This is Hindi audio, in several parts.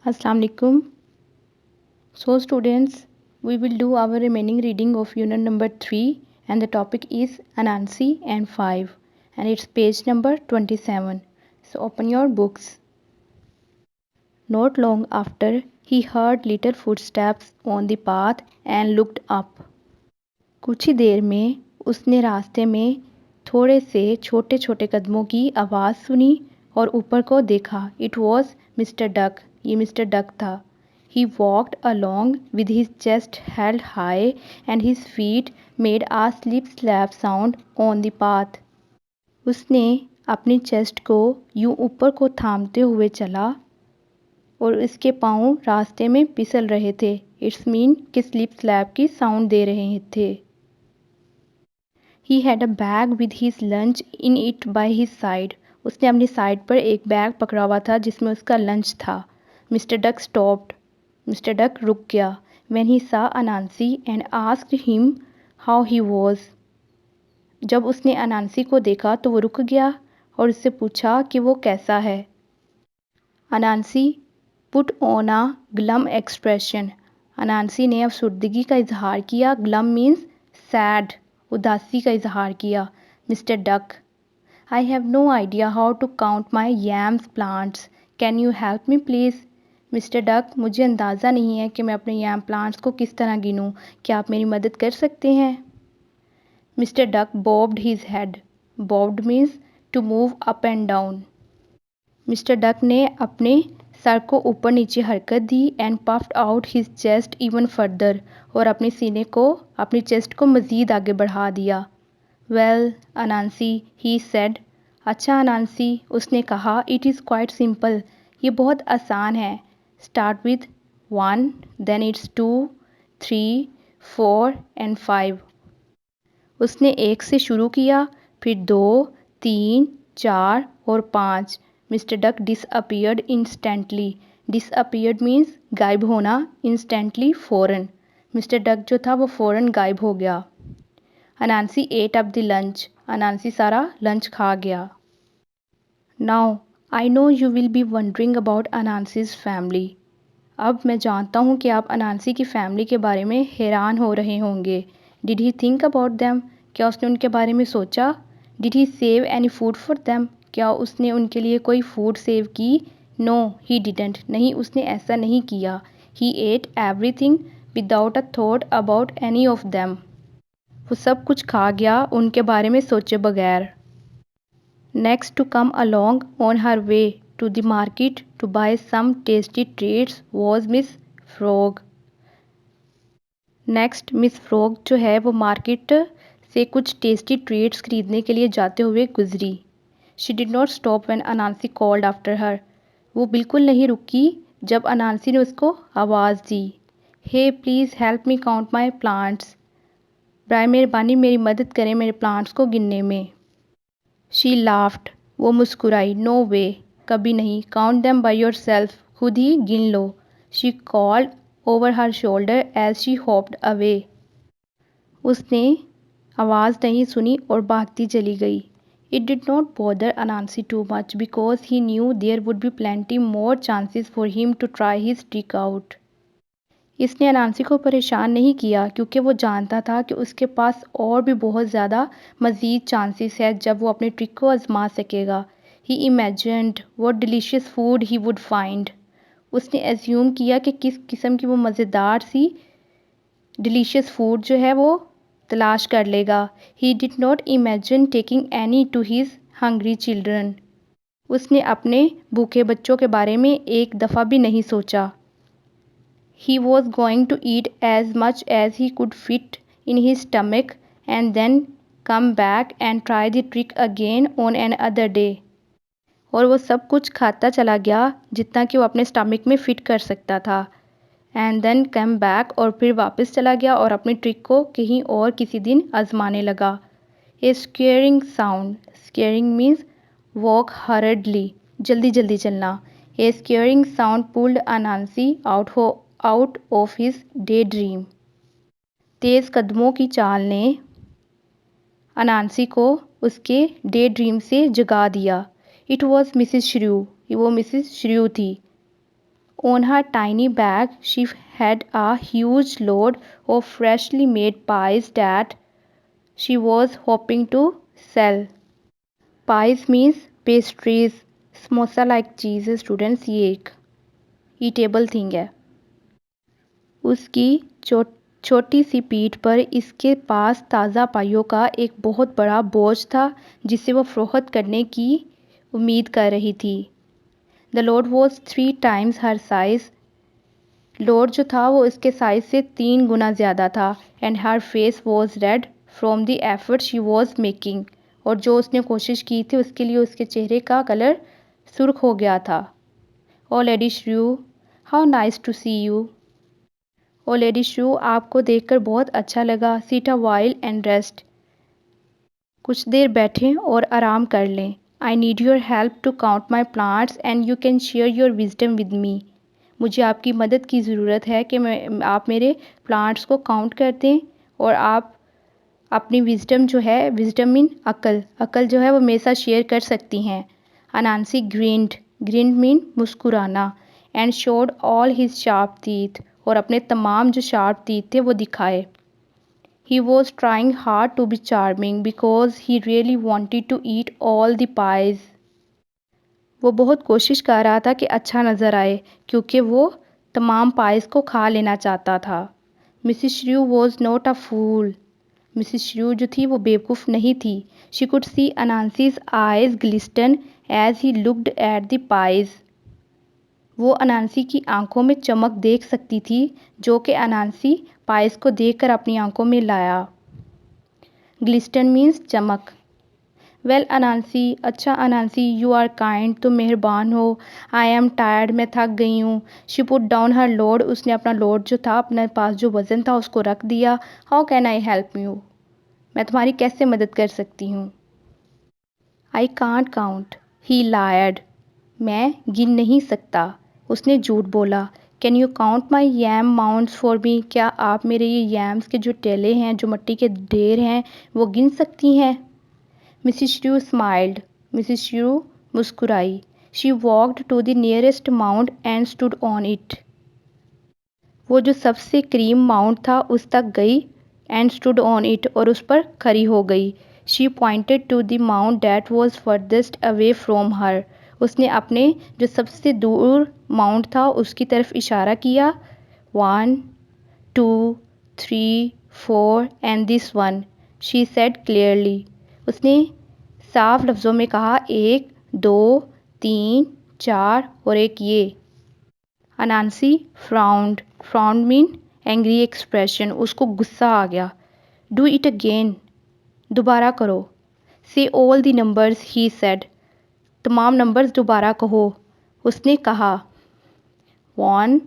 Assalamu alaikum. So students, we will do our remaining reading of unit number 3 and the topic is Anansi and 5 and it's page number 27. So open your books. Not long after, he heard little footsteps on the path and looked up. कुछ ही देर में उसने रास्ते में थोड़े से छोटे छोटे कदमों की आवाज़ सुनी और ऊपर को देखा. It was mister duck. ये मिस्टर डक था. He walked along with his chest held high and his feet made a slip-slap sound on the path. उसने अपनी चेस्ट को यूं ऊपर को थामते हुए चला और इसके पाँव रास्ते में फिसल रहे थे. इट्स मीन कि स्लिप स्लैप की साउंड दे रहे थे. He had a bag with his lunch in it by his side. उसने अपनी साइड पर एक बैग पकड़ा हुआ था जिसमें उसका लंच था. Mister duck stopped. Mister duck रुक गया. When he saw Anansi and asked him how he was. जब उसने अनांसी को देखा तो वो रुक गया और उससे पूछा कि वो कैसा है. अनांसी put on a glum expression. अनांसी ने अफसुर्दगी का इजहार किया. Glum means sad. उदासी का इजहार किया. Mister duck, I have no idea how to count my yams plants. Can you help me please? Mister duck, मुझे अंदाज़ा नहीं है कि मैं अपने यम प्लांट्स को किस तरह गिनूं. क्या आप मेरी मदद कर सकते हैं? Mister duck bobbed his head. Bobbed means to move up and down. Mister Duck ने अपने सर को ऊपर नीचे हरकत दी and puffed out his chest even further और अपने सीने को अपनी चेस्ट को मज़ीद आगे बढ़ा दिया. Well Anansi, he said. अच्छा अनांसी, उसने कहा. It is quite simple. ये बहुत आसान है. Start with 1, then it's 2, 3, 4 and 5. उसने 1 से शुरू किया, फिर 2, 3, 4 और 5. Mister duck disappeared instantly. Disappeared means गायब होना, इंस्टेंटली फ़ौरन. मिस्टर डक जो था वो फ़ौरन गायब हो गया. Anansi ate up the lunch. Anansi सारा लंच खा गया. Now I know you will be wondering about Anansi's family. अब मैं जानता हूँ कि आप अनांसी की फ़ैमिली के बारे में हैरान हो रहे होंगे. Did he think about them. क्या उसने उनके बारे में सोचा? Did he save any food for them. क्या उसने उनके लिए कोई फूड सेव की? No he didn't. नहीं, उसने ऐसा नहीं किया. He ate everything without a thought about any of them. वो सब कुछ खा गया उनके बारे में सोचे बगैर. Next to come along on her way to the market to buy some tasty treats was Miss Frog. Next Miss Frog जो है वो मार्केट से कुछ टेस्टी ट्रीट्स खरीदने के लिए जाते हुए गुजरी. She did not stop when Anansi called after her. वो बिल्कुल नहीं रुकी जब अनांसी ने उसको आवाज़ दी. Hey please help me count my plants. बराए मेहरबानी मेरी मदद करें मेरे प्लांट्स को गिनने में. She laughed. वो मुस्कुराई. नो वे, कभी नहीं. Count them by yourself. खुद ही गिन लो. She called over her shoulder as she hopped away. उसने आवाज़ नहीं सुनी और भागती चली गई. It did not bother Anansi too much because he knew there would be plenty more chances for him to try his trick out. इसने अनांसी को परेशान नहीं किया क्योंकि वो जानता था कि उसके पास और भी बहुत ज़्यादा मज़ीद चांसेस है जब वो अपने ट्रिक को आजमा सकेगा. He imagined what delicious food he would find. उसने एज्यूम किया कि किस किस्म की वो मज़ेदार सी डिलीशियस फूड जो है वो तलाश कर लेगा. He did not imagine taking any two his hungry children. उसने अपने भूखे बच्चों के बारे में एक दफ़ा भी नहीं सोचा. He was going to eat as much as he could fit in his stomach and then come back and try the trick again on another day. और वो सब कुछ खाता चला गया जितना कि वो अपने स्टमक में फ़िट कर सकता था. एंड देन कम बैक और फिर वापस चला गया और अपनी ट्रिक को कहीं और किसी दिन आजमाने लगा. A scurrying sound. Scurrying means walk hurriedly, जल्दी जल्दी चलना. A scurrying sound pulled Anansi out of his daydream. तेज़ कदमों की चाल ने अनांसी को उसके डे ड्रीम से जगा दिया. It was Mrs Shrew. वो मिसिस श्र्यू थी. On her tiny bag she had a huge load of freshly made pies that she was hoping to sell. Pies means pastries, samosa like cheese students, ये एक ईटेबल थिंग है। उसकी छोटी सी पीठ पर इसके पास ताज़ा पाइयों का एक बहुत बड़ा बोझ था जिसे वो फरोख्त करने की उम्मीद कर रही थी। The load was 3 times her size. Load जो था वो इसके साइज़ से 3 गुना ज़्यादा था। And her face was red from the effort she was making, और जो उसने कोशिश की थी उसके लिए उसके चेहरे का कलर सुर्ख हो गया था। Oh Lady Shrew, how nice to see you. Oh Lady Shrew, आपको देखकर बहुत अच्छा लगा। Sit a while and rest, कुछ देर बैठें और आराम कर लें। I need your help to count my plants and you can share your wisdom with me. मुझे आपकी मदद की ज़रूरत है कि आप मेरे प्लांट्स को काउंट कर दें और आप अपनी विजडम जो है, विजडम मीन अकल जो है वो मेरे साथ शेयर कर सकती हैं। अनांसी ग्रिंड मीन मुस्कुराना। And showed all his sharp teeth, और अपने तमाम जो शार्प टीथ थे वो दिखाए। He was trying hard to be charming because he really wanted to eat all the pies. वो बहुत कोशिश कर रहा था कि अच्छा नज़र आए क्योंकि वो तमाम पाइज को खा लेना चाहता था। Mrs Shrew was not a fool. Mrs Shrew जो थी वो बेवकूफ़ नहीं थी। She could see Anansi's eyes glisten as he looked at the pies. वो अनांसी की आंखों में चमक देख सकती थी जो कि अनांसी पाइस को देखकर अपनी आंखों में लाया। ग्लिस्टन मीन्स चमक। वेल अनांसी, अच्छा अनांसी, यू आर काइंड, तुम मेहरबान हो। आई एम टायर्ड, मैं थक गई हूँ। She put down her load, उसने अपना लोड जो था, अपने पास जो वज़न था उसको रख दिया। How can I help you, मैं तुम्हारी कैसे मदद कर सकती हूँ। I can't count, he lied, मैं गिन नहीं सकता, उसने झूठ बोला। Can you count my yam mounds for me, क्या आप मेरे ये यैम्स के जो टेले हैं, जो मिट्टी के ढेर हैं, वो गिन सकती हैं। मिसिस श्रू स्माइल्ड, मिसिस श्रू मुस्कुराई। She walked to the nearest mount and stood on it, वो जो सबसे करीब माउंट था उस तक गई। एंड स्टूड ऑन इट, और उस पर खड़ी हो गई। She pointed to the mound that was farthest away from her, उसने अपने जो सबसे दूर माउंट था उसकी तरफ इशारा किया। 1 2 3 4 and this one, she said clearly, उसने साफ लफ्ज़ों में कहा, 1 2 3 4 और एक ये। अनांसी फ्राउंड मीन एंग्री एक्सप्रेशन, उसको गुस्सा आ गया। डू इट अगेन, दोबारा करो। Say all the numbers, he said, तमाम नंबर्स दोबारा कहो, उसने कहा। 1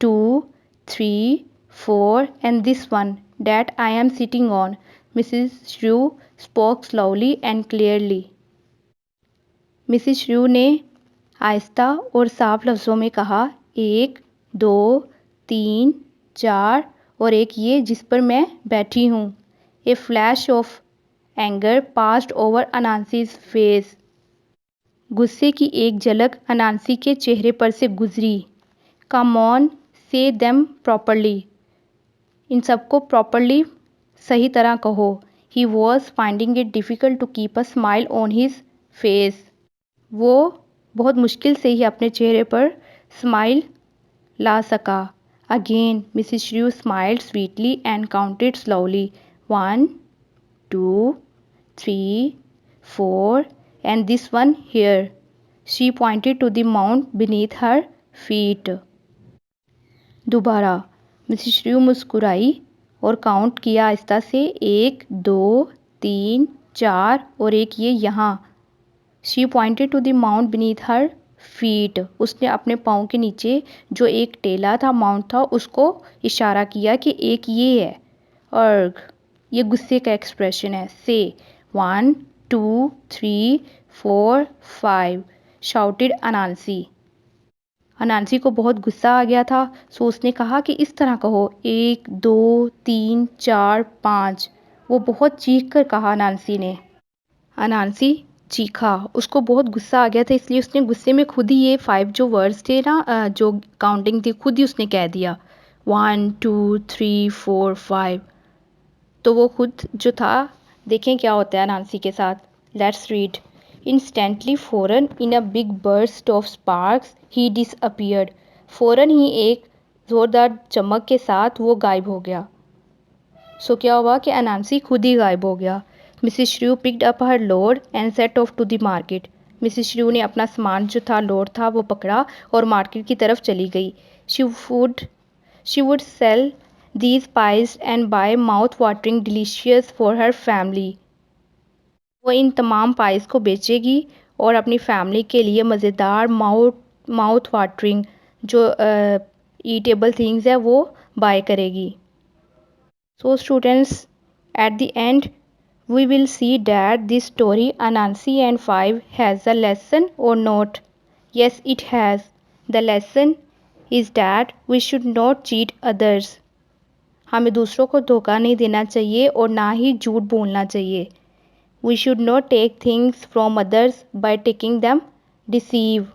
2 3 4 and this one that I am sitting on, Mrs Shrew spoke slowly and clearly. Mrs Shrew ने आहिस्ता और साफ लफ्ज़ों में कहा, 1 2 3 4 और एक ये जिस पर मैं बैठी हूँ। A flash of anger passed over Anansi's face, गुस्से की एक झलक अनांसी के चेहरे पर से गुजरी। Come on, say them properly, इन सबको प्रॉपरली सही तरह कहो। He was finding it difficult to keep a smile on his face, वो बहुत मुश्किल से ही अपने चेहरे पर स्माइल ला सका। अगेन मिसिस श्रू smiled sweetly and counted slowly, 1 2 3 4 and this one here. She pointed to the mound beneath her feet. दोबारा मिसिस श्रू मुस्कुराई और काउंट किया आहिस्ता से, 1 2 3 4 और एक ये यहाँ। She pointed to the mound beneath her feet. उसने अपने पाँव के नीचे जो एक टेला था, माउंट था, उसको इशारा किया कि एक ये है। और ये गुस्से का एक्सप्रेशन है। से 1 2 3 4 5 शाउटेड अनांसी, अनांसी को बहुत गुस्सा आ गया था, सो उसने कहा कि इस तरह कहो, 1 2 3 4 5, वो बहुत चीख कर कहा अनांसी ने। अनांसी चीखा। उसको बहुत गुस्सा आ गया था, इसलिए उसने गुस्से में खुद ही ये 5 जो वर्ड्स थे ना, जो काउंटिंग थी, खुद ही उसने कह दिया 1 2 3 4 5। तो वो खुद जो था, देखें क्या होता है नांसी के साथ। Let's read. इंस्टेंटली फ़ौरन in a big burst of sparks he disappeared. फ़ौरन ही एक ज़ोरदार चमक के साथ वो गायब हो गया। सो क्या हुआ कि अनांसी खुद ही गायब हो गया। Mrs Shrew picked up her load and set off to the market. Mrs Shrew ने अपना सामान जो था, लोड था, वो पकड़ा और मार्केट की तरफ चली गई। She would sell these pies and buy mouth-watering delicious for her family। वो इन तमाम पाइस को बेचेगी और अपनी फैमिली के लिए मज़ेदार माउथ वाटरिंग जो ईटेबल थिंग्स है वो बाय करेगी। So students, at the end we will see that this story Anansi and Five has a lesson or not. Yes, it has. The lesson is that we should not cheat others। हमें दूसरों को धोखा नहीं देना चाहिए और ना ही झूठ बोलना चाहिए। We should not take things from others by taking them deceive.